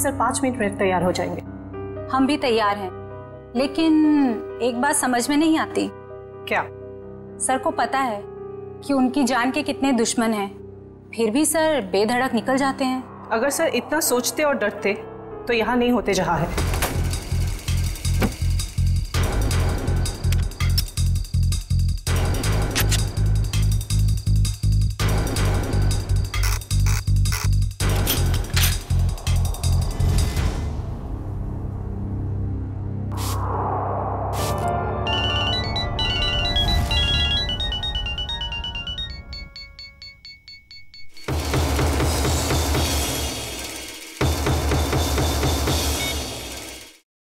Sir 5 minute में तैयार हो जाएंगे। हम भी तैयार हैं, लेकिन एक बात समझ में नहीं आती। क्या? सर को पता है कि उनकी जान के कितने दुश्मन हैं, फिर भी सर बेधड़क निकल जाते हैं। अगर सर इतना सोचते और डरते तो यहाँ नहीं होते जहाँ है।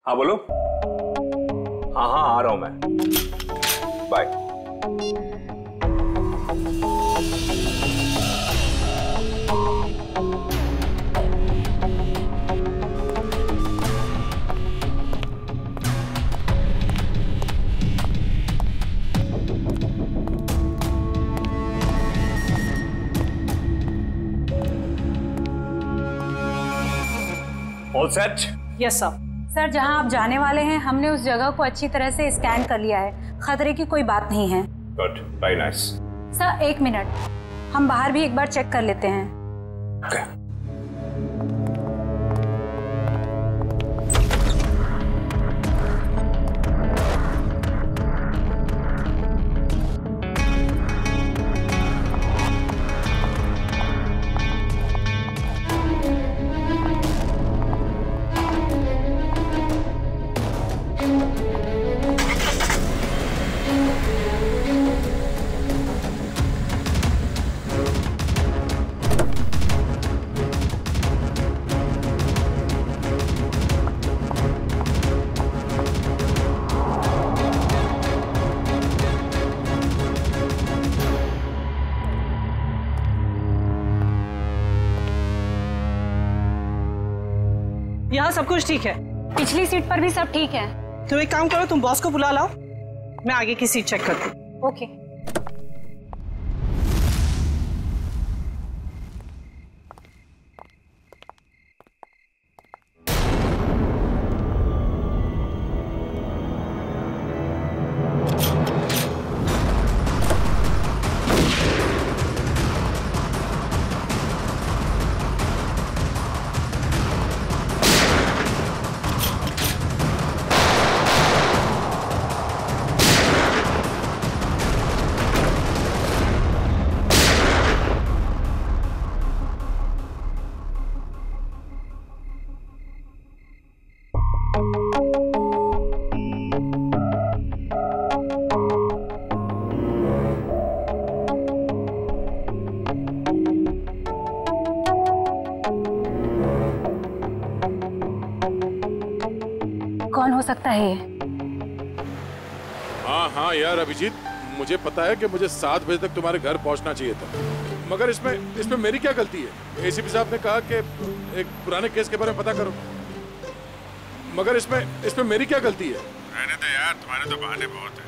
हाँ बोलो। हाँ हाँ आ रहा हूं मैं, bye. All set? Yes sir. Sir जहां आप जाने वाले हैं हमने उस जगह को अच्छी तरह से स्कैन कर लिया है, खतरे की कोई बात नहीं है। Good, very nice. Sir 1 minute, हम बाहर भी एक बार चेक कर लेते हैं। Okay. यहाँ सब कुछ ठीक है। पिछली सीट पर भी सब ठीक है। तो एक काम करो, तुम बॉस को बुला लाओ, मैं आगे की सीट चेक करती हूँ। ओके। कौन हो सकता है ये? हाँ हाँ यार अभिजीत, मुझे पता है कि मुझे 7 बजे तक तुम्हारे घर पहुंचना चाहिए था, मगर इसमें मेरी क्या गलती है? एसीपी साहब ने कहा कि एक पुराने केस के बारे में पता करो, मगर इसमें मेरी क्या गलती है? रहने दे यार, तुम्हारे तो बहाने बहुत हैं।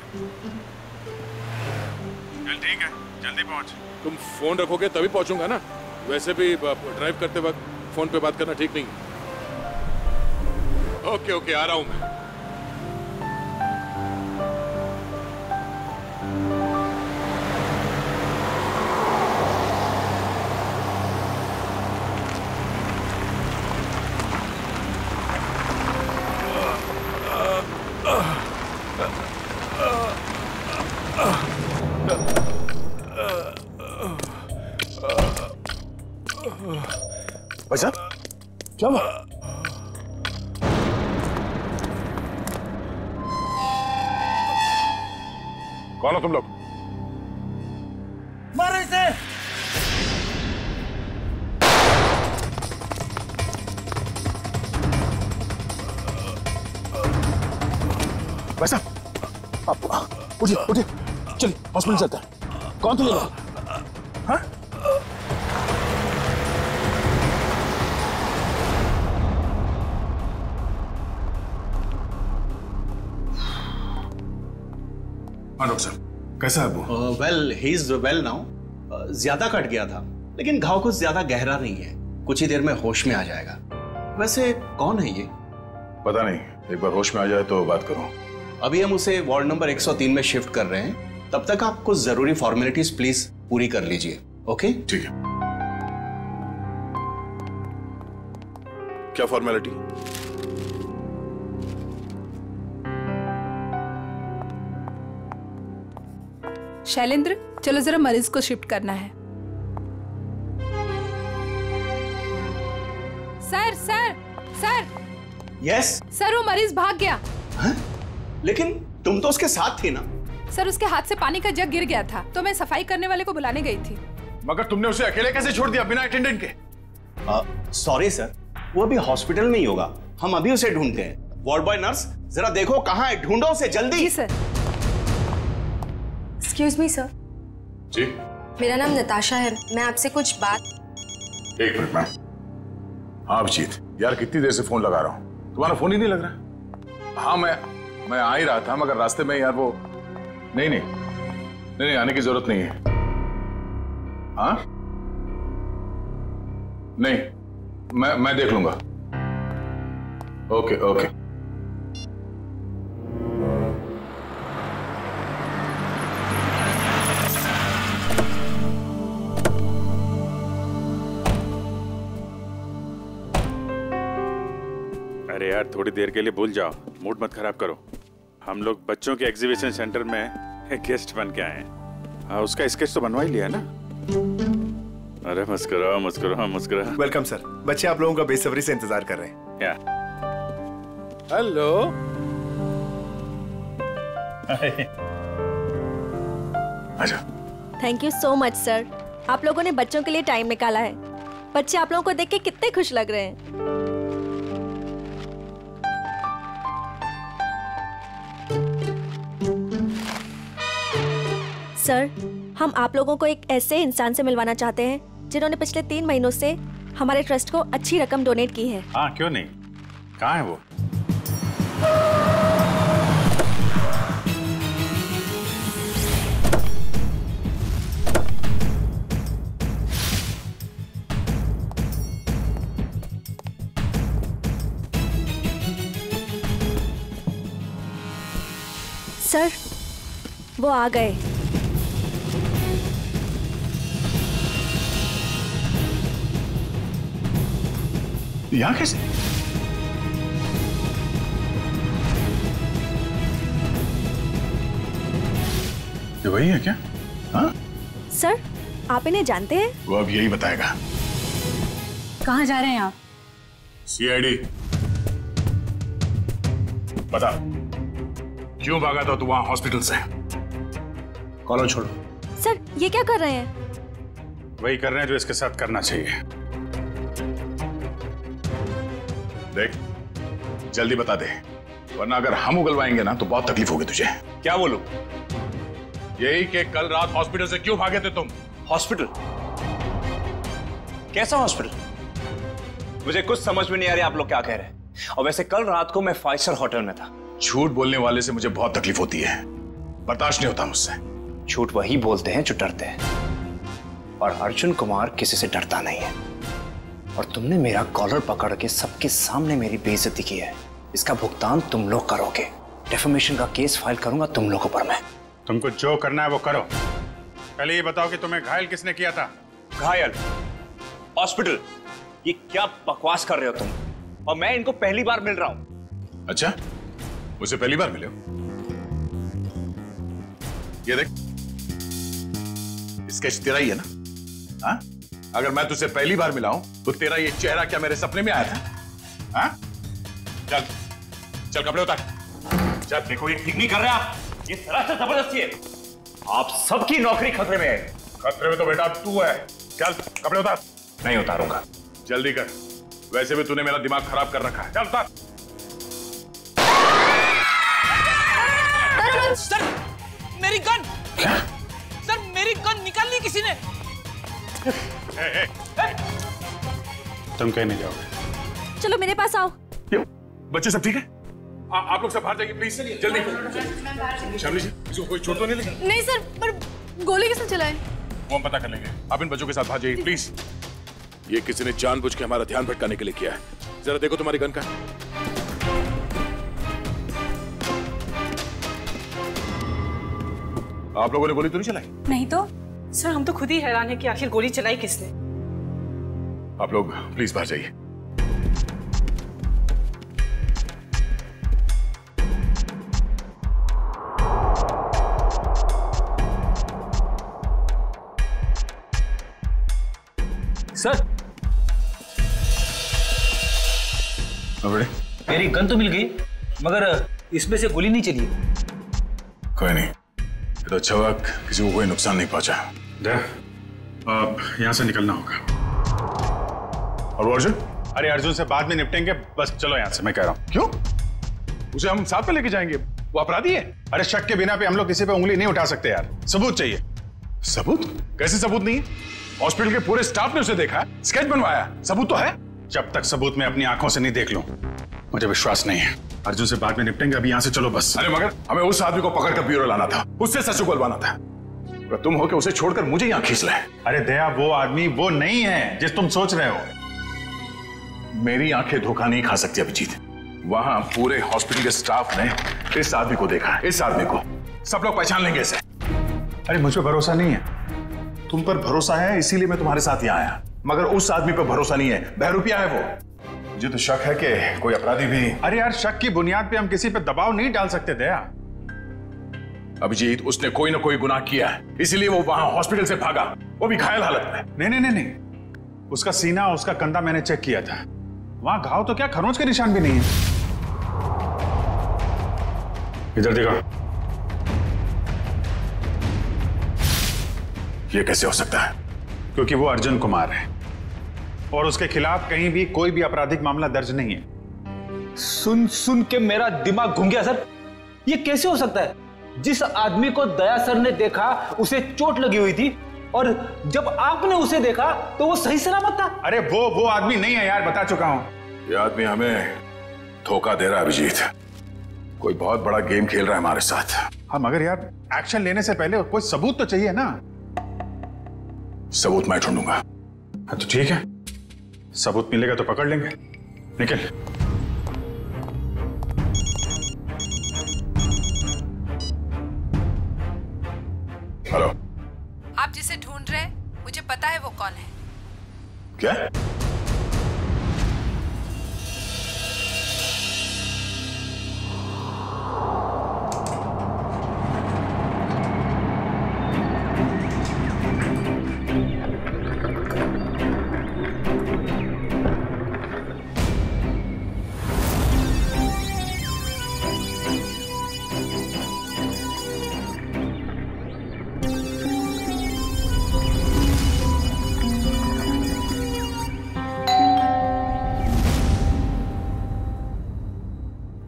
चल ठीक है, जल्दी पहुंच। तुम फोन रखोगे तभी पहुंचूंगा ना, वैसे भी ड्राइव करते वक्त फोन पे बात करना ठीक नहीं। ओके ओके, आ रहा हूं मैं। भाई साहब क्या हुआ? कौन हो तुम लोग? मारो इसे! भाई साहब आप उठिए उठिए, चलिए हॉस्पिटल चलते हैं। कौन थे ये लोग? हाँ? डॉक्टर साहब कैसा है वो? Well he is well now. ज्यादा कट गया था, लेकिन घाव कुछ ज्यादा गहरा नहीं है, कुछ ही देर में होश में आ जाएगा। वैसे कौन है ये? पता नहीं, एक बार होश में आ जाए तो बात करूं। अभी हम उसे वार्ड नंबर 103 में शिफ्ट कर रहे हैं, तब तक आप कुछ जरूरी फॉर्मेलिटीज प्लीज पूरी कर लीजिए। ओके? ठीक है। क्या फॉर्मेलिटी? शैलेंद्र, चलो जरा मरीज को शिफ्ट करना है। Sir sir sir. Yes sir, वो मरीज भाग गया। हाँ? लेकिन तुम तो उसके साथ थी ना? सर, उसके हाथ से पानी का जग गिर गया था तो मैं सफाई करने वाले को बुलाने गई थी। मगर तुमने उसे अकेले कैसे छोड़ दिया बिना अटेंडेंट के? सॉरी सर, वो अभी हॉस्पिटल में ही होगा, हम अभी उसे ढूंढते हैं। वार्ड बॉय नर्स, जरा देखो कहाँ है, ढूंढो उसे जल्दी। जी सर। Excuse me sir. जी? मेरा नाम नताशा है, मैं आपसे कुछ बात। एक मिनट मैम। हाँ अभिजीत, यार कितनी देर से फोन लगा रहा हूँ, तुम्हारा फोन ही नहीं लग रहा। हाँ मैं आ ही रहा था, मगर रास्ते में यार वो नहीं आने की जरूरत नहीं है। हाँ नहीं, मैं देख लूंगा। ओके। अरे यार, थोड़ी देर के लिए भूल जाओ, मूड मत खराब करो। हम लोग बच्चों के एग्जीबिशन सेंटर में गेस्ट बन के आए हैं। हाँ, उसका स्केच तो बनवा ही लिया ना? अरे मुस्कुराओ। Welcome sir. बच्चे आप लोगों का बेसब्री से इंतजार कर रहे हैं। क्या? हेलो। आजा। Thank you so much sir, आप लोगों ने बच्चों के लिए टाइम निकाला है। बच्चे आप लोगों को देख के कितने खुश लग रहे हैं। सर, हम आप लोगों को एक ऐसे इंसान से मिलवाना चाहते हैं जिन्होंने पिछले 3 महीनों से हमारे ट्रस्ट को अच्छी रकम डोनेट की है। हाँ, क्यों नहीं, कहाँ है वो? सर, वो आ गए। यहाँ कैसे? ये वही है क्या? हाँ? सर, आप इन्हें जानते हैं? वो अब यही बताएगा। कहाँ जा रहे हैं आप? सीआईडी। बता, क्यों भागा था तू वहां हॉस्पिटल से? कॉलर छोड़ो। सर, ये क्या कर रहे हैं? वही कर रहे हैं जो इसके साथ करना चाहिए। देख, जल्दी बता दे, वरना अगर हम उगलवाएंगे ना तो बहुत तकलीफ होगी तुझे। क्या बोलूं? यही कि कल रात हॉस्पिटल से क्यों भागे थे तुम? हॉस्पिटल? कैसा हॉस्पिटल? मुझे कुछ समझ में नहीं आ रहा आप लोग क्या कह रहे हैं। और वैसे कल रात को मैं 5 स्टार होटल में था। झूठ बोलने वाले से मुझे बहुत तकलीफ होती है, बर्दाश्त नहीं होता मुझसे। झूठ वही बोलते हैं जो डरते हैं, और अर्जुन कुमार किसी से डरता नहीं है। और तुमने मेरा कॉलर पकड़ के सबके सामने मेरी बेइज्जती की है, इसका भुगतान तुम लोग करोगे। डेफेमेशन का केस फाइल करूंगा तुम लोगों पर मैं। तुमको जो करना है वो करो। पहले ये बताओ कि तुम्हें घायल किसने किया था? घायल? हॉस्पिटल? ये क्या बकवास कर रहे हो तुम? और मैं इनको पहली बार मिल रहा हूं। अच्छा, मुझे पहली बार मिले हो? ये देख, स्केच तेरा ही है ना? हाँ? अगर मैं तुझसे पहली बार मिला हूं तो तेरा ये चेहरा क्या मेरे सपने में आया था? हाँ? चल कपड़े उतार। चल, देखो ये ठीक नहीं कर रहे आप, ये सरासर जबरदस्ती है। आप सबकी नौकरी खतरे में है। खतरे में तो बेटा तू है। चल कपड़े उतार। नहीं उतारूंगा। जल्दी कर, वैसे भी तूने मेरा दिमाग खराब कर रखा है। चल उतार। सर, मेरी गन! क्या? सर, मेरी गन निकाल ली किसी ने। तुम कहीं नहीं जाओगे। चलो मेरे पास आओ। बच्चे सब ठीक है? आप लोग सब बाहर जाइए प्लीज, जल्दी। शामली जी, इसको कोई चोट तो नहीं लगी? नहीं सर, पर गोली किसने चलाई? वो हम पता कर लेंगे। आप इन बच्चों के साथ बाहर जाइए प्लीज। ये किसी ने जानबूझ के हमारा ध्यान भटकाने के लिए किया है। जरा देखो तुम्हारी गन का। आप लोगों ने गोली तो नहीं चलाई? नहीं तो। सर हम तो खुद ही हैरान है कि आखिर गोली चलाई किसने। आप लोग प्लीज बाहर जाइए। सर मेरी गन तो मिल गई, मगर इसमें से गोली नहीं चली। कोई नहीं, ये तो अच्छा हुआ किसी को कोई नुकसान नहीं पहुंचा। अब यहाँ से निकलना होगा। और वो अर्जुन? अरे अर्जुन से बाद में निपटेंगे, बस चलो यहाँ से, मैं कह रहा हूँ। क्यों? उसे हम साथ में लेके जाएंगे, वो अपराधी है। अरे शक के बिना पे हम लोग किसी पे उंगली नहीं उठा सकते यार, सबूत चाहिए। सबूत? कैसे सबूत नहीं है? हॉस्पिटल के पूरे स्टाफ ने उसे देखा, स्केच बनवाया, सबूत तो है। जब तक सबूत मैं अपनी आंखों से नहीं देख लूं, मुझे विश्वास नहीं है। अर्जुन से बाद में निपटेंगे, अभी यहाँ से चलो बस। अरे मगर हमें उस आदमी को पकड़कर ब्यूरो लाना था, उससे सच उगलवाना था। अगर तुम हो के उसे छोड़कर मुझे यहाँ खींच लाए। अरे दया, वो आदमी वो नहीं है जिस तुम सोच रहे हो। मेरी आंखें धोखा नहीं खा सकती अभिजीत। वहां पूरे हॉस्पिटल के स्टाफ ने इस आदमी को देखा, इस आदमी को सब लोग पहचान लेंगे इसे। अरे मुझ पर भरोसा नहीं है। तुम पर भरोसा है इसीलिए मैं तुम्हारे साथ यहाँ आया, मगर उस आदमी पर भरोसा नहीं है। बहरूपिया है वो। मुझे तो शक है कि कोई अपराधी भी। अरे यार, शक की बुनियाद पे हम किसी पे दबाव नहीं डाल सकते दया। अभिजीत, उसने कोई ना कोई गुनाह किया है, इसीलिए वो वहां हॉस्पिटल से भागा, वो भी घायल हालत में। नहीं नहीं नहीं नहीं, उसका सीना, उसका कंधा मैंने चेक किया था, वहां घाव तो क्या खरोंच के निशान भी नहीं है। इधर देखो। ये कैसे हो सकता है? क्योंकि वो अर्जुन कुमार है और उसके खिलाफ कहीं भी कोई भी आपराधिक मामला दर्ज नहीं है। सुन सुन के मेरा दिमाग घूम गया सर। ये कैसे हो सकता है? जिस आदमी को दया सर ने देखा उसे चोट लगी हुई थी, और जब आपने उसे देखा तो वो सही सलामत था। अरे वो आदमी नहीं है यार, बता चुका हूं। ये आदमी हमें धोखा दे रहा है अभिजीत। कोई बहुत बड़ा गेम खेल रहा है हमारे साथ। हाँ, मगर यार एक्शन लेने से पहले कोई सबूत तो चाहिए ना। सबूत मैं ढूंढूंगा। हाँ तो ठीक है, सबूत मिलेगा तो पकड़ लेंगे। निकल। हेलो। आप जिसे ढूंढ रहे हैं मुझे पता है वो कौन है। क्या?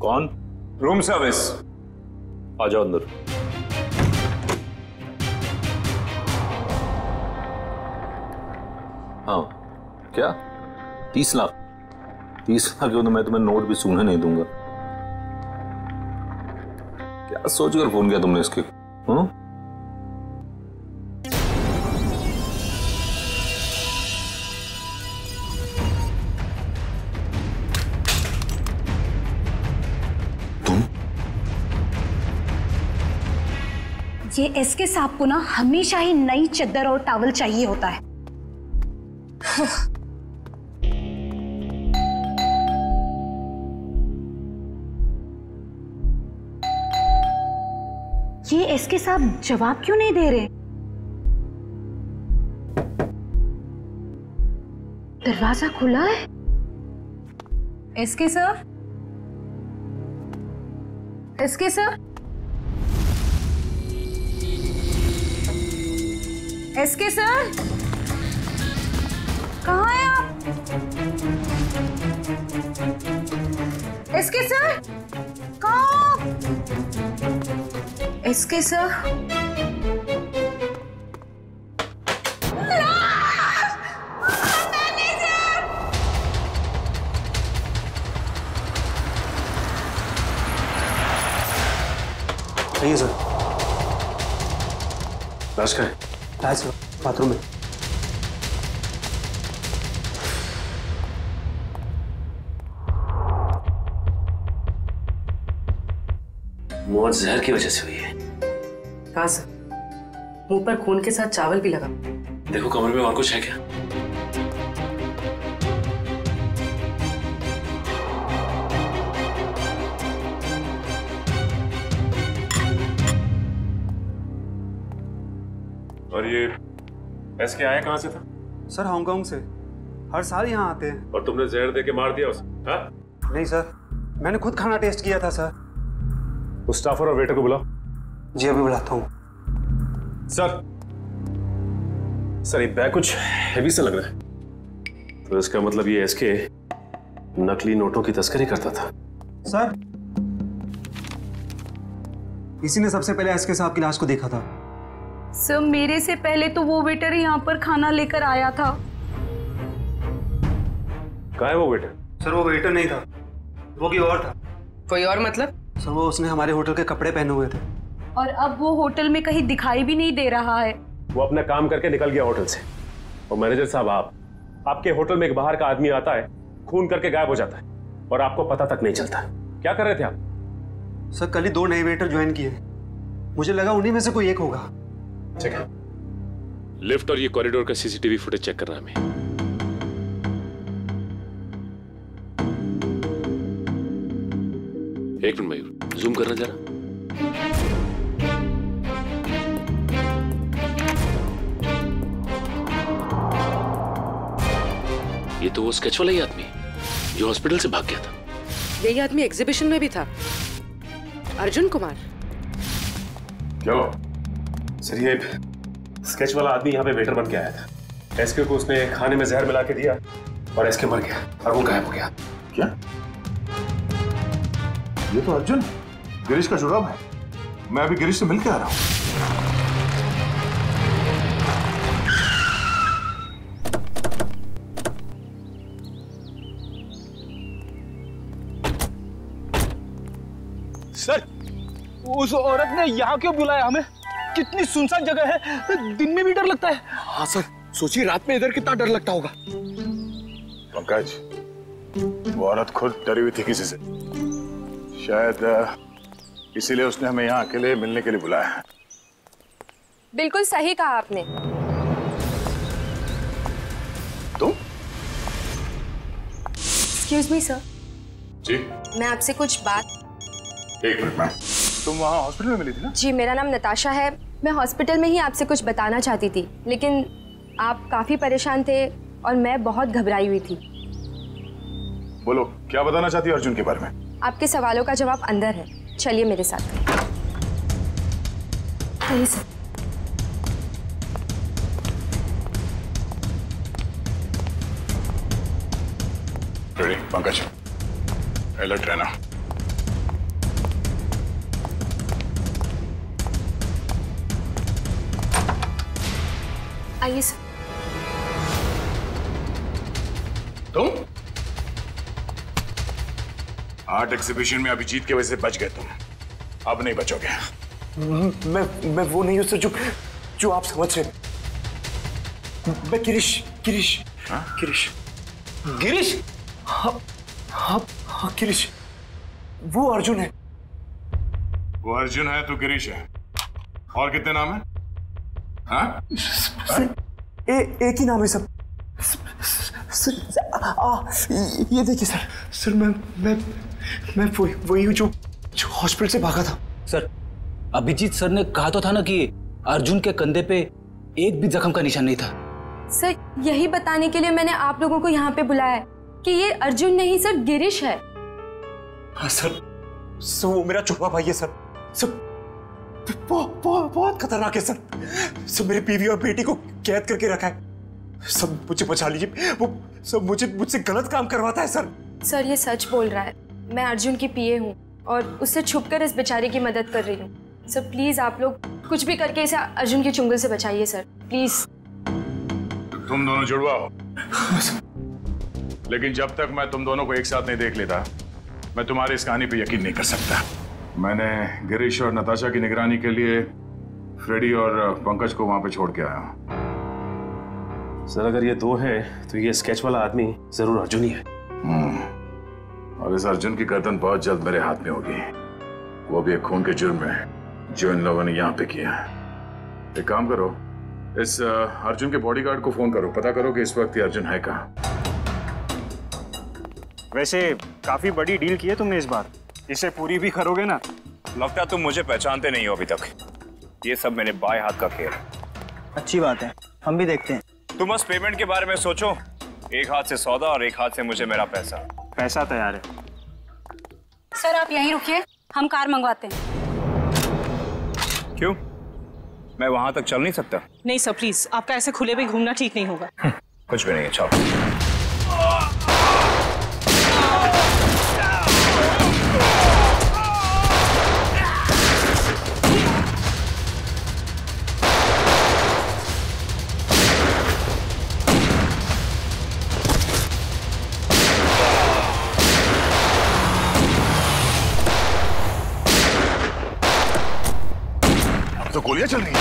कौन? Room service. आ जाओ अंदर। हाँ क्या? 30 लाख? 30 लाख क्यों? तो मैं तुम्हें नोट भी सूंघने नहीं दूंगा। क्या सोचकर फोन किया तुमने इसके? हाँ? ये एसके साहब को ना हमेशा ही नई चद्दर और टॉवल चाहिए होता है। ये एसके साहब जवाब क्यों नहीं दे रहे? दरवाजा खुला है। SK sir, SK sir, SK sir, कहाँ हैं आप? एसके सर, कहाँ? एसके सर, सही है सर। लाश का है? लाश बाथरूम में। मौत जहर की वजह से हुई है। कहाँ सर? मुंह पर खून के साथ चावल भी लगा। देखो कमर में और कुछ है क्या? और ये एसके आया कहाँ से था? सर हांगकांग से। हर साल यहाँ आते हैं। और तुमने जहर दे के मार दिया उसे? हाँ? नहीं सर, मैंने खुद खाना टेस्ट किया था सर। उस स्टाफर और वेटर को बुलाओ। जी अभी बुलाता हूँ। सर ये बैग कुछ हेवी सा लग रहा है। तो इसका मतलब ये एसके नकली नोटों की तस्करी करता था। सर इसी ने सबसे पहले एसके साहब की लाश को देखा था। सर मेरे से पहले तो वो वेटर यहाँ पर खाना लेकर आया था। कहाँ है वो वेटर? सर वो वेटर नहीं था, वो कोई और था। कोई और मतलब? सर वो उसने हमारे होटल के कपड़े पहने हुए थे। और अब वो होटल में कहीं दिखाई भी नहीं दे रहा है। वो अपना काम करके निकल गया होटल से। और मैनेजर साहब आपके होटल में एक बाहर का आदमी आता है, खून करके गायब हो जाता है और आपको पता तक नहीं चलता। क्या कर रहे थे आप? सर कल ही 2 नए वेटर ज्वाइन किए, मुझे लगा उन्हीं में से कोई एक होगा। ठीक है, लिफ्ट और ये कॉरिडोर का सीसीटीवी फुटेज चेक करना हमें। एक मिनट मयूर, जूम करना जरा। ये तो वो स्केच वाला ही आदमी जो हॉस्पिटल से भाग गया था। यही आदमी एग्जीबिशन में भी था, अर्जुन कुमार। क्या सर? ये स्केच वाला आदमी यहाँ पे वेटर बन के आया था। एसके को उसने खाने में जहर मिला के दिया और एसके मर गया और वो गायब हो गया। क्या? ये तो अर्जुन गिरीश का जुड़ाव है। मैं अभी गिरीश से मिल के आ रहा हूँ। सर उस औरत ने यहाँ क्यों बुलाया हमें? कितनी सुनसान जगह है, दिन में भी डर लगता है। हाँ सर, सोचिए रात में इधर कितना डर लगता होगा। पंकज, वो औरत खुद डरी हुई थी किसी से। शायद इसीलिए उसने हमें यहाँ अकेले मिलने के लिए बुलाया है। बिल्कुल सही कहा आपने। तुम? Excuse me sir. जी? मैं आपसे कुछ बात। एक मिनट मैम, तुम वहाँ हॉस्पिटल में मिली थी ना? जी मेरा नाम नताशा है। मैं हॉस्पिटल में ही आपसे कुछ बताना चाहती थी, लेकिन आप काफी परेशान थे और मैं बहुत घबराई हुई थी। बोलो, क्या बताना चाहती हो अर्जुन के बारे में? आपके सवालों का जवाब अंदर है, चलिए मेरे साथ। आइए सर। रेडी पंकज, अलर्ट रहना। आइए सर। तुम आर्ट एग्जीबिशन में अभिजीत की वजह से बच गए तुम, अब नहीं बचोगे। मैं वो नहीं हूं सर जो आप समझ रहे। मैं गिरीश। हाँ गिरीश, वो अर्जुन है। वो अर्जुन है तो गिरीश है। और कितने नाम है? हाँ? एक ही नाम है सब। ये देखिए सर मैं वही हूँ जो हॉस्पिटल से भागा था। सर अभिजीत सर ने कहा तो था ना कि अर्जुन के कंधे पे एक भी जख्म का निशान नहीं था। सर यही बताने के लिए मैंने आप लोगों को यहाँ पे बुलाया है कि ये अर्जुन नहीं सर, गिरीश है। हाँ सर वो मेरा छुपा भाई है सर। बहुत खतरनाक है सर। मेरी बीवी और बेटी को कैद करके रखा है। सब मुझे बचा लीजिए, वो सब मुझसे गलत काम करवाता है सर। सर ये सच बोल रहा है। मैं अर्जुन की पीए हूँ और उससे छुपकर इस बेचारे की मदद कर रही हूँ। सर प्लीज आप लोग कुछ भी करके इसे अर्जुन के चुंगल से बचाइए सर, प्लीज। तुम दोनों जुड़वा हो, लेकिन जब तक मैं तुम दोनों को एक साथ नहीं देख लेता, मैं तुम्हारी इस कहानी पे यकीन नहीं कर सकता। मैंने गिरीश और नताशा की निगरानी के लिए फ्रेडी और पंकज को वहां पे छोड़ के आया हूं। सर अगर ये दो हैं तो ये स्केच वाला आदमी जरूर अर्जुन ही है। और इस अर्जुन की गर्दन बहुत जल्द मेरे हाथ में होगी। वो भी एक खून के जुर्म में जो इन लोगों ने यहाँ पे किया। एक काम करो, इस अर्जुन के बॉडीगार्ड को फोन करो, पता करो कि इस वक्त ये अर्जुन है कहाँ। वैसे काफी बड़ी डील की है तुमने इस बार, इसे पूरी भी करोगे ना? लगता तुम मुझे पहचानते नहीं हो अभी तक। ये सब मेरे बाएं हाथ का खेल है। अच्छी बात है, हम भी देखते हैं। तुम बस पेमेंट के बारे में सोचो, एक हाथ से सौदा और एक हाथ से मुझे मेरा पैसा। पैसा तैयार है। सर आप यहीं रुकिए, हम कार मंगवाते हैं। क्यों, मैं वहां तक चल नहीं सकता? नहीं सर प्लीज, आपका ऐसे खुले में घूमना ठीक नहीं होगा। कुछ भी नहीं है, चलो। तो गोलियां चल रही हैं।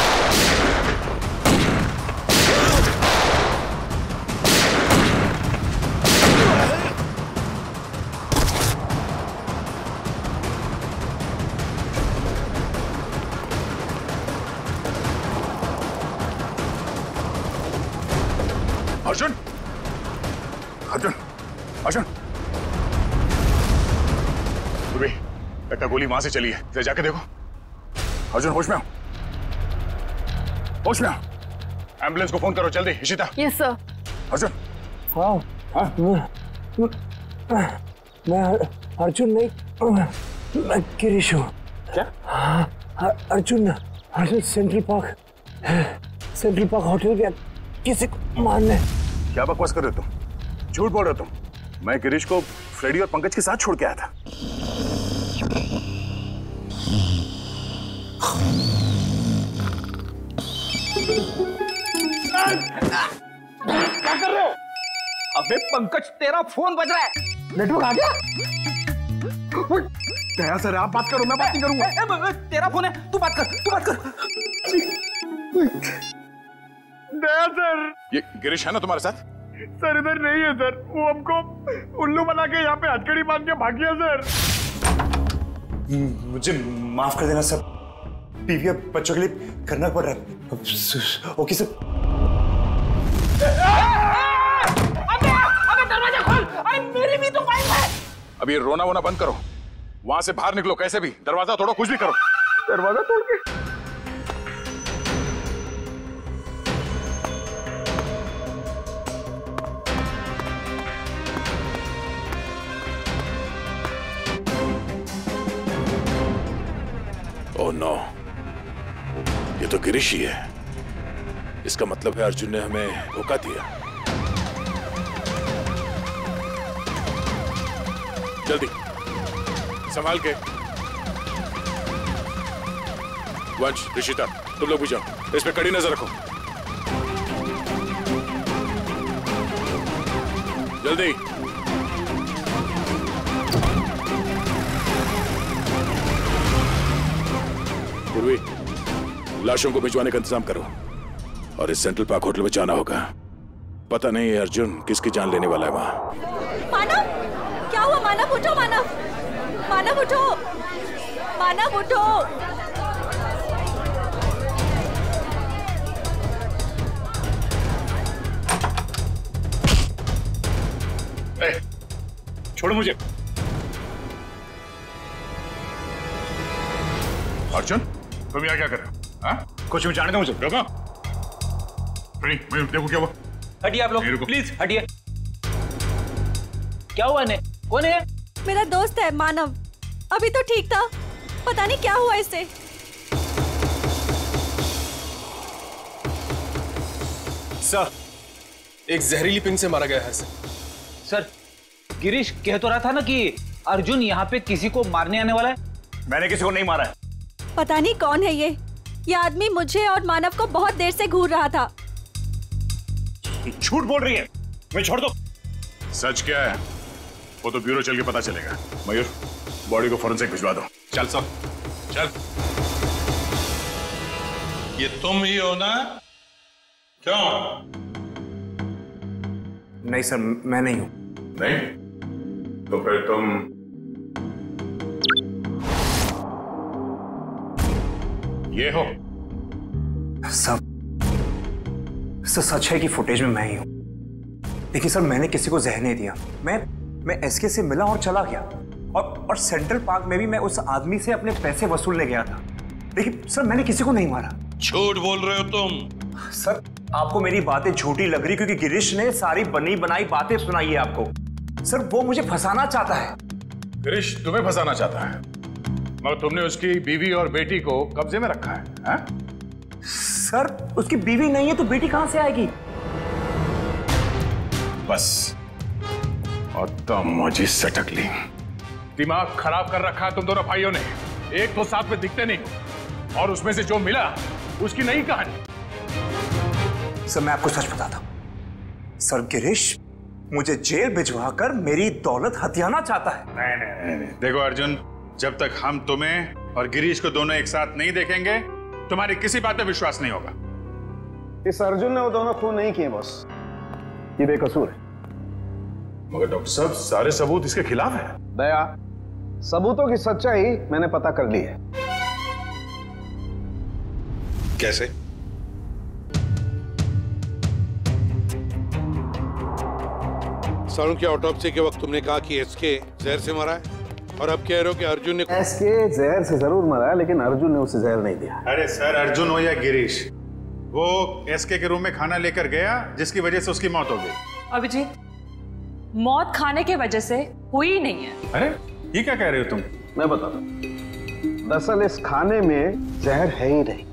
अर्जुन, अर्जुन, अर्जुन, एक गोली वहां से चली है, जाके देखो। अर्जुन होश में आओ, होश में आओ। एम्बुलेंस को फोन करो जल्दी। इशिता। Yes sir. अर्जुन। मैं अर्जुन नहीं, मैं गिरीश हूँ। क्या? अर्जुन सेंट्रल पार्क होटल गया किसी को मारने। क्या बकवास कर रहे हो तुम? झूठ बोल रहे हो तुम। मैं गिरीश को फ्रेडी और पंकज के साथ छोड़ के आया था। क्या कर रहे हो? अबे पंकज, तेरा फोन बज रहा है। नेटवर्क आ गया? दया सर आप बात करो, मैं बात नहीं करूंगा। तेरा फोन है, तू बात कर। दया सर। ये गिरीश है ना तुम्हारे साथ? सर इधर नहीं है सर, वो हमको उल्लू बना के यहाँ पे हथकड़ी बांध के भाग गया सर। मुझे माफ कर देना सर, बीवी और बच्चों के लिए करना पड़ रहा है। Okay sir. अबे दरवाजा खोल, अरे मेरी भी तो वाइफ है। अब ये रोना वोना बंद करो, वहां से बाहर निकलो, कैसे भी दरवाजा तोड़ो, कुछ भी करो। दरवाजा तोड़ के ओह नो, ये तो गिरीश ही है। इसका मतलब है अर्जुन ने हमें धोखा दिया। जल्दी संभाल के। वंश, ऋषिता, तुम लोग भी जाओ, इस पे कड़ी नजर रखो। जल्दी। पूर्वी, लाशों को भिजवाने का इंतजाम करो और इस सेंट्रल पार्क होटल में जाना होगा। पता नहीं अर्जुन किसकी जान लेने वाला है वहां। मानव, क्या हुआ? मानव उठो, मानव, मानव उठो, मानव उठो। छोड़ो मुझे। अर्जुन, तुम यहाँ क्या कर रहे हो? हाँ? कुछ भी जाने दो मुझे। रुको। देखो क्या हुआ। हटिए आप लोग, प्लीज हटिए। क्या हुआ ने? कौन है? मेरा दोस्त है मानव, अभी तो ठीक था, पता नहीं क्या हुआ इसे। सर, एक जहरीली पिंग से मारा गया है सर, गिरीश कह तो रहा था ना कि अर्जुन यहाँ पे किसी को मारने आने वाला है। मैंने किसी को नहीं मारा है। पता नहीं कौन है ये आदमी मुझे और मानव को बहुत देर से घूर रहा था। झूठ बोल रही है, मैं छोड़ दो। सच क्या है वो तो ब्यूरो चल के पता चलेगा। मयूर, बॉडी को फॉरेंसिक भिजवा दो। चल सब, चल। ये तुम ही हो ना? क्यों? नहीं सर, मैं नहीं हूं। नहीं? तो फिर तुम ये हो? सब सच है कि फुटेज में मैं ही हूं, लेकिन सर मैंने किसी को जहर नहीं दिया। मैं एसके से मिला और चला गया, और सेंट्रल पार्क में भी मैं उस आदमी से अपने पैसे वसूलने गया था, लेकिन सर मैंने किसी को नहीं मारा। झूठ बोल रहे हो तुम। सर आपको मेरी बातें झूठी लग रही क्योंकि गिरीश ने सारी बनी बनाई बातें सुनाई है आपको। सर वो मुझे फंसाना चाहता है। गिरीश तुम्हें फंसाना चाहता है, मगर तुमने उसकी बीवी और बेटी को कब्जे में रखा है? सर उसकी बीवी नहीं है तो बेटी कहां से आएगी? बस और तुम मुझे सटक ली। दिमाग खराब कर रखा है तुम दोनों भाइयों ने। एक तो साथ में दिखते नहीं, और उसमें से जो मिला उसकी नई कहानी। सर मैं आपको सच बताता हूं, सर गिरीश मुझे जेल भिजवा कर मेरी दौलत हथियाना चाहता है। नहीं। देखो अर्जुन, जब तक हम तुम्हें और गिरीश को दोनों एक साथ नहीं देखेंगे, तुम्हारी किसी बात पे विश्वास नहीं होगा। इस अर्जुन ने वो दोनों खून नहीं किए बॉस, ये बेकसूर है। मगर डॉक्टर साहब सारे सबूत इसके खिलाफ है। दया, सबूतों की सच्चाई मैंने पता कर ली है। कैसे? सारुण की ऑटोप्सी के वक्त तुमने कहा कि एसके जहर से मरा है, और अब कह रहे हो कि अर्जुन ने। एसके जहर से जरूर मरा है, लेकिन अर्जुन ने उसे जहर नहीं दिया। अरे सर, अर्जुन हो या गिरीश, वो एसके के रूम में खाना लेकर गया जिसकी वजह से उसकी मौत हो गई। अभिजीत, मौत खाने की वजह से हुई नहीं है। अरे ये क्या कह रहे हो तुम? मैं बताता हूं, दरअसल इस खाने में जहर है ही नहीं।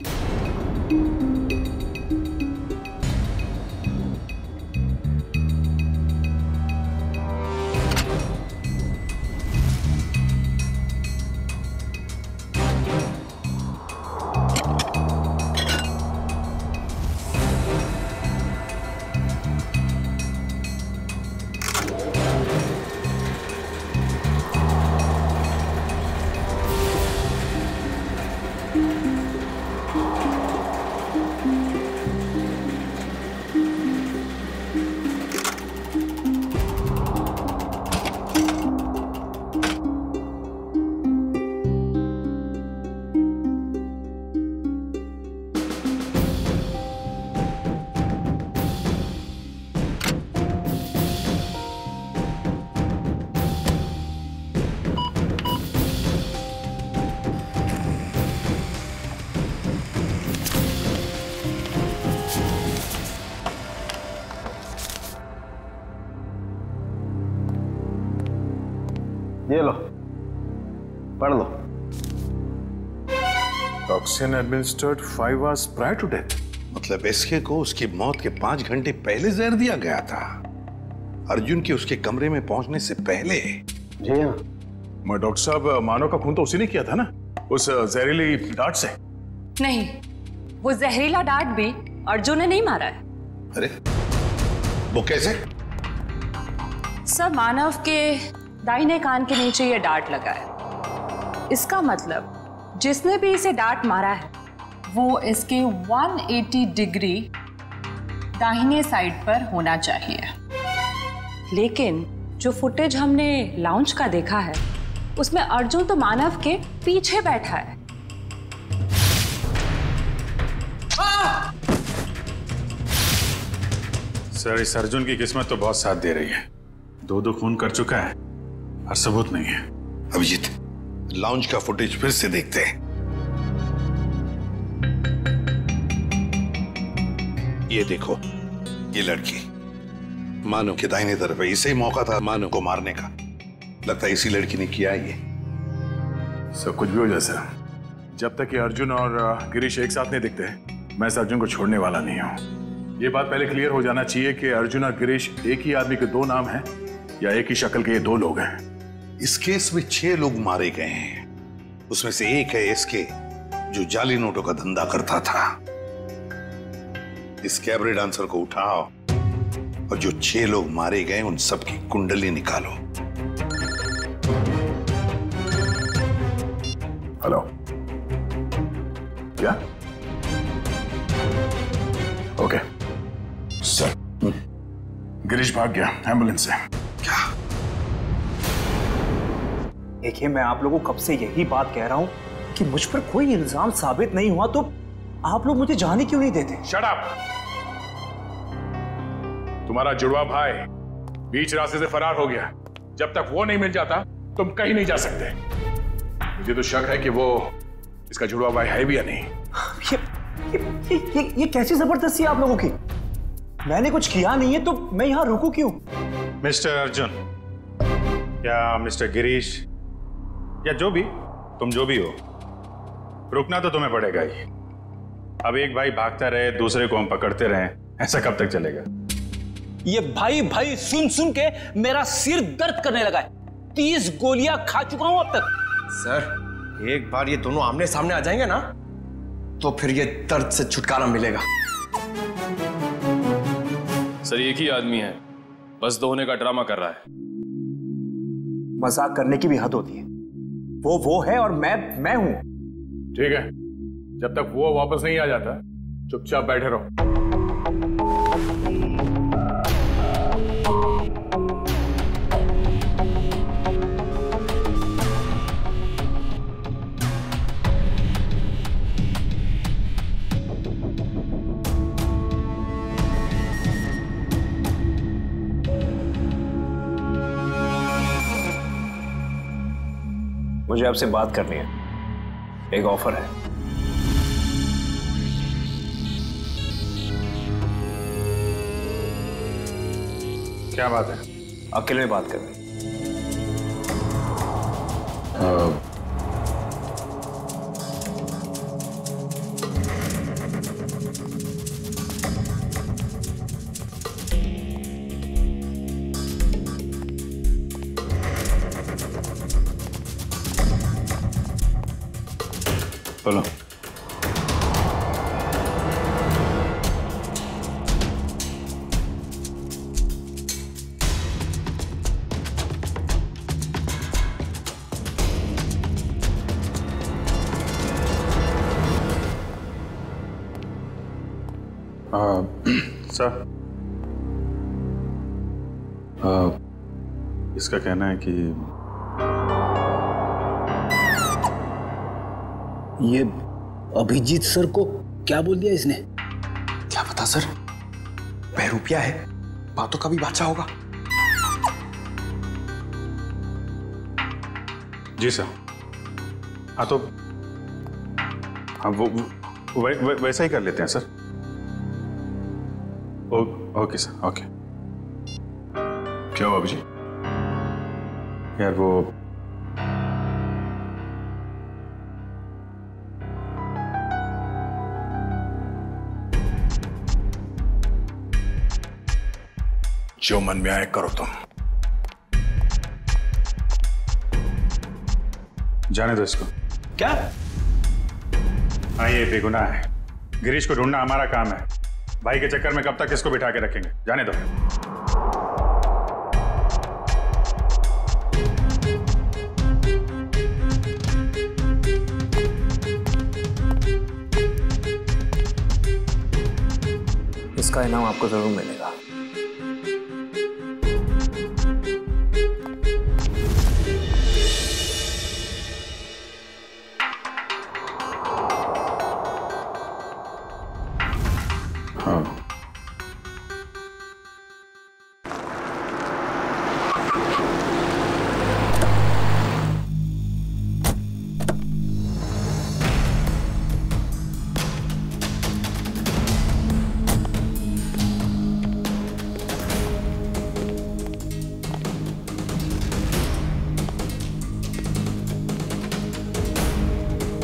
ये लो, पढ़ लो। Toxin administered 5 hours prior to death। मतलब एसके को उसकी मौत के 5 घंटे पहले जहर दिया गया था, अर्जुन के उसके कमरे में पहुंचने से पहले। जी हाँ। मैं डॉक्टर साहब, मानव का खून तो उसी ने किया था ना, उस जहरीली डांट से? नहीं, वो जहरीला डांट भी अर्जुन ने नहीं मारा है। अरे वो कैसे? सर, मानव के दाहिने कान के नीचे ये डांट लगा है। इसका मतलब जिसने भी इसे डांट मारा है वो इसके 180 डिग्री दाहिने साइड पर होना चाहिए। लेकिन जो फुटेज हमने लाउंज का देखा है उसमें अर्जुन तो मानव के पीछे बैठा है। सर, इस अर्जुन की किस्मत तो बहुत साथ दे रही है। 2 खून कर चुका है और सबूत नहीं है। अभिजीत, लाउंज का फुटेज फिर से देखते हैं। ये देखो, ये लड़की मानो के दाहिने तरफ है। इसे ही मौका था मानो को मारने का। लगता है इसी लड़की ने किया ये। सब कुछ भी हो जाए सर, जब तक ये अर्जुन और गिरीश एक साथ नहीं दिखते, मैं इस अर्जुन को छोड़ने वाला नहीं हूं। ये बात पहले क्लियर हो जाना चाहिए कि अर्जुन और गिरीश एक ही आदमी के 2 नाम हैं या एक ही शक्ल के ये 2 लोग हैं। इस केस में 6 लोग मारे गए हैं। उसमें से एक है एसके, जो जाली नोटों का धंधा करता था। इस कैबरे डांसर को उठाओ और जो 6 लोग मारे गए उन सबकी कुंडली निकालो। हेलो, क्या? ओके सर, गिरीश भाग गया एम्बुलेंस से। देखिए, मैं आप लोगों को कब से यही बात कह रहा हूं कि मुझ पर कोई इल्जाम साबित नहीं हुआ तो आप लोग मुझे जाने क्यों नहीं देते? Shut up! तुम्हारा जुड़वा भाई बीच रास्ते से फरार हो गया। जब तक वो नहीं मिल जाता तुम कहीं नहीं जा सकते। मुझे तो शक है कि वो इसका जुड़वा भाई है भी या नहीं। ये कैसी जबरदस्ती है आप लोगों की? मैंने कुछ किया नहीं है तो मैं यहां रुकूं क्यों? मिस्टर अर्जुन या मिस्टर गिरीश या जो भी तुम जो भी हो, रुकना तो तुम्हें पड़ेगा ही। अब एक भाई भागता रहे दूसरे को हम पकड़ते रहे, ऐसा कब तक चलेगा? ये भाई भाई सुन सुन के मेरा सिर दर्द करने लगा है। 30 गोलियां खा चुका हूं अब तक। सर एक बार ये दोनों आमने सामने आ जाएंगे ना तो फिर ये दर्द से छुटकारा मिलेगा। सर एक ही आदमी है, बस दो होने का ड्रामा कर रहा है। मजाक करने की भी हद होती है। वो है और मैं हूं। ठीक है, जब तक वो वापस नहीं आ जाता चुपचाप बैठे रहो। मुझे आपसे बात करनी है, एक ऑफर है। क्या बात है? अकेले में बात करनी। बोलो। सर इसका कहना है कि ये अभिजीत सर को क्या बोल दिया इसने? क्या पता सर, बहरूपिया है, बातों का भी बादशाह होगा। जी सर। हाँ तो हाँ वो वैसा ही कर लेते हैं सर। Okay sir, okay. क्या हुआ अभिजीत? यार वो जो मन में आए करो तुम। जाने दो इसको। क्या? हाँ ये बेगुनाह है। गिरीश को ढूंढना हमारा काम है। भाई के चक्कर में कब तक इसको बिठा के रखेंगे? जाने दो। इसका इनाम आपको जरूर मिलेगा।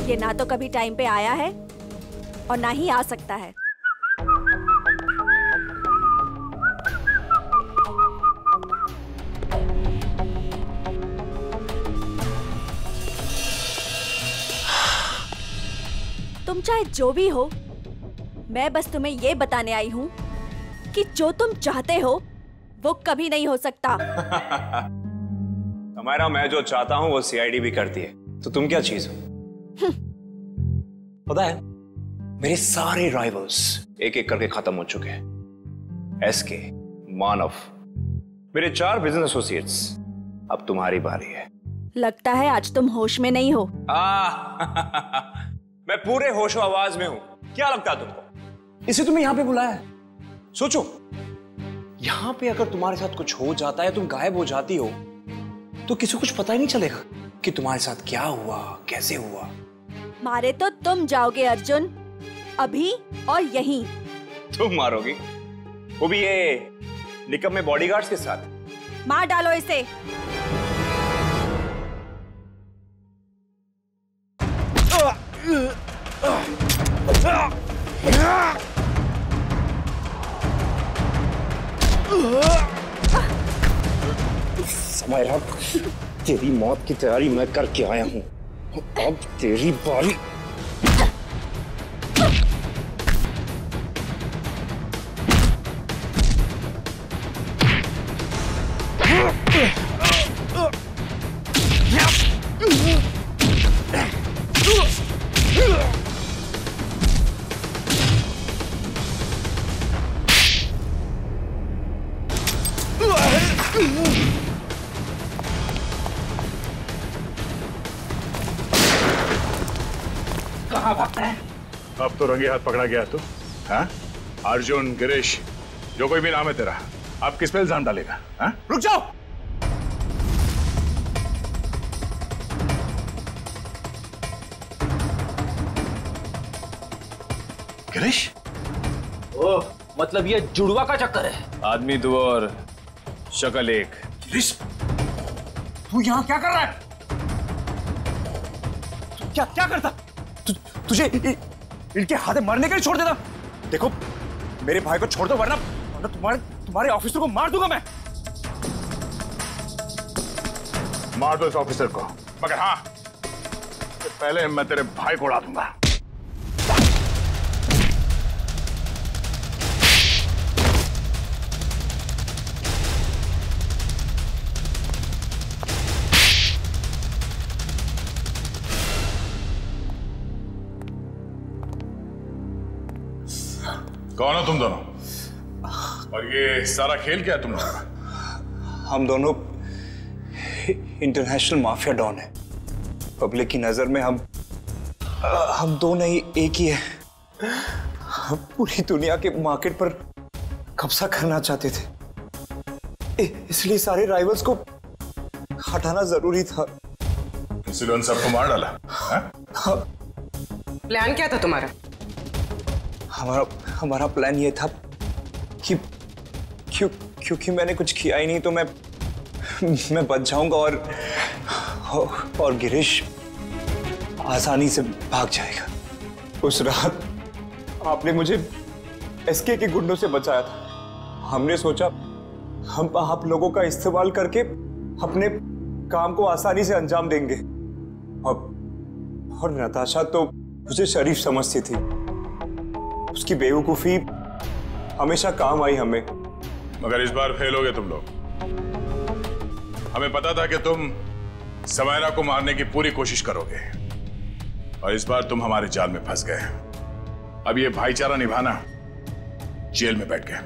ये ना तो कभी टाइम पे आया है और ना ही आ सकता है। तुम चाहे जो भी हो, मैं बस तुम्हें ये बताने आई हूँ कि जो तुम चाहते हो वो कभी नहीं हो सकता। हमारा मैं जो चाहता हूँ वो सीआईडी भी करती है, तो तुम क्या चीज हो? पता है, मेरे सारे राइवल्स एक एक करके खत्म हो चुके हैं। एसके, मानव, मेरे 4 बिजनेस एसोसिएट्स। अब तुम्हारी बारी है। लगता है आज तुम होश में नहीं हो। मैं पूरे होशो आवाज में हूं। क्या लगता है तुमको? इसे तुम्हें यहां पे बुलाया है। सोचो, यहां पे अगर तुम्हारे साथ कुछ हो जाता है, तुम गायब हो जाती हो, तो किसी को कुछ पता ही नहीं चलेगा कि तुम्हारे साथ क्या हुआ, कैसे हुआ। मारे तो तुम जाओगे अर्जुन, अभी और यहीं। तुम मारोगी? वो भी ये निकम्मे बॉडीगार्ड्स के साथ? मार डालो इसे। समायरा, तेरी मौत की तैयारी मैं करके आया हूं। अब तेरी बारी। कहाँ भागता है? अब तो रंगे हाथ पकड़ा गया तू। हाँ? अर्जुन, गिरीश, जो कोई भी नाम है तेरा, आप किस पे इल्जाम डालेगा? हाँ? रुक जाओ। गिरीश? ओह, मतलब ये जुड़वा का चक्कर है। आदमी दो और शक्ल एक। गिरीश, तू यहाँ क्या कर रहा है? तू क्या करता? तुझे इनके हाथे मरने के लिए छोड़ देता? देखो, मेरे भाई को छोड़ दो, वरना तुम्हारे ऑफिसर को मार दूंगा मैं। मार दो इस ऑफिसर को, मगर हाँ, पहले मैं तेरे भाई को उड़ा दूंगा। कौन हो तुम दोनों? और ये सारा खेल क्या है तुम लोगों का? हम दोनों इंटरनेशनल माफिया डॉन हैं। पब्लिक की नजर में हम दो नहीं, एक ही है। हम पूरी दुनिया के मार्केट पर कब्जा करना चाहते थे, इसलिए सारे राइवल्स को हटाना जरूरी था। इसलिए उन सबको मार डाला? प्लान क्या था तुम्हारा? हमारा प्लान ये था कि क्योंकि मैंने कुछ किया ही नहीं, तो मैं बच जाऊंगा और गिरीश आसानी से भाग जाएगा। उस रात आपने मुझे एसके के गुंडों से बचाया था। हमने सोचा हम आप लोगों का इस्तेमाल करके अपने काम को आसानी से अंजाम देंगे। और नताशा तो मुझे शरीफ समझती थी। उसकी बेवकूफी हमेशा काम आई हमें। मगर इस बार फेल हो गए तुम लोग। हमें पता था कि तुम समायरा को मारने की पूरी कोशिश करोगे, और इस बार तुम हमारे जाल में फंस गए। अब ये भाईचारा निभाना जेल में बैठ गए।